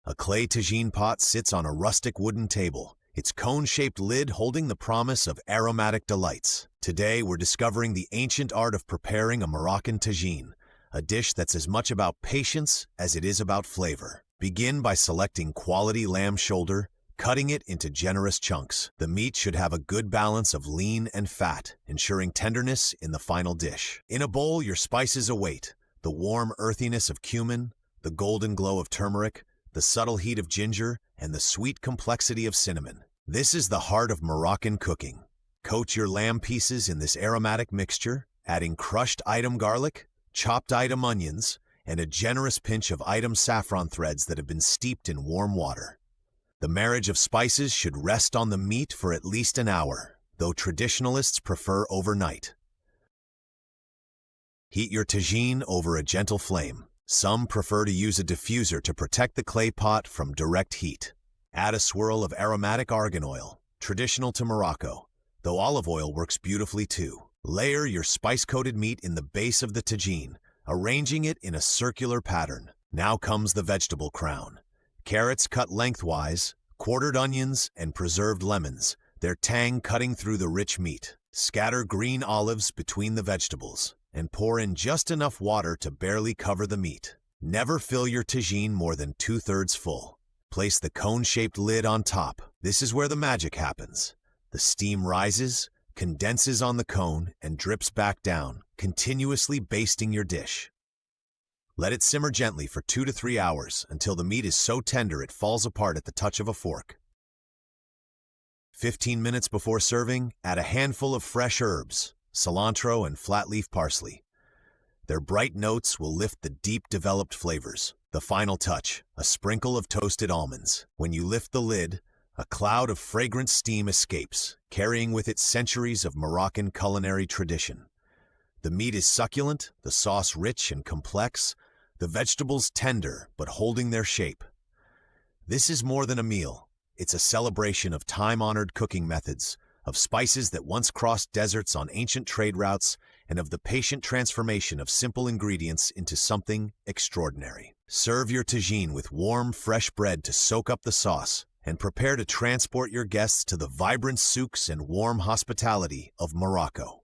A clay tagine pot sits on a rustic wooden table, its cone-shaped lid holding the promise of aromatic delights. Today, we're discovering the ancient art of preparing a Moroccan tagine, a dish that's as much about patience as it is about flavor. Begin by selecting quality lamb shoulder, cutting it into generous chunks. The meat should have a good balance of lean and fat, ensuring tenderness in the final dish. In a bowl, your spices await: the warm earthiness of cumin, the golden glow of turmeric, the subtle heat of ginger, and the sweet complexity of cinnamon. This is the heart of Moroccan cooking. Coat your lamb pieces in this aromatic mixture, adding crushed item garlic, chopped item onions, and a generous pinch of item saffron threads that have been steeped in warm water. The marriage of spices should rest on the meat for at least an hour, though traditionalists prefer overnight. Heat your tagine over a gentle flame. Some prefer to use a diffuser to protect the clay pot from direct heat. Add a swirl of aromatic argan oil, traditional to Morocco, though olive oil works beautifully too. Layer your spice-coated meat in the base of the tagine, arranging it in a circular pattern. Now comes the vegetable crown. Carrots cut lengthwise, quartered onions, and preserved lemons, their tang cutting through the rich meat. Scatter green olives between the vegetables, and pour in just enough water to barely cover the meat. Never fill your tagine more than 2/3 full. Place the cone-shaped lid on top. This is where the magic happens. The steam rises, condenses on the cone, and drips back down, continuously basting your dish. Let it simmer gently for 2 to 3 hours until the meat is so tender it falls apart at the touch of a fork. 15 minutes before serving, add a handful of fresh herbs, cilantro and flat-leaf parsley. Their bright notes will lift the deep developed flavors. The final touch, a sprinkle of toasted almonds. When you lift the lid, a cloud of fragrant steam escapes, carrying with it centuries of Moroccan culinary tradition. The meat is succulent, the sauce rich and complex, the vegetables tender but holding their shape. This is more than a meal. It's a celebration of time-honored cooking methods, of spices that once crossed deserts on ancient trade routes, and of the patient transformation of simple ingredients into something extraordinary. Serve your tagine with warm, fresh bread to soak up the sauce, and prepare to transport your guests to the vibrant souks and warm hospitality of Morocco.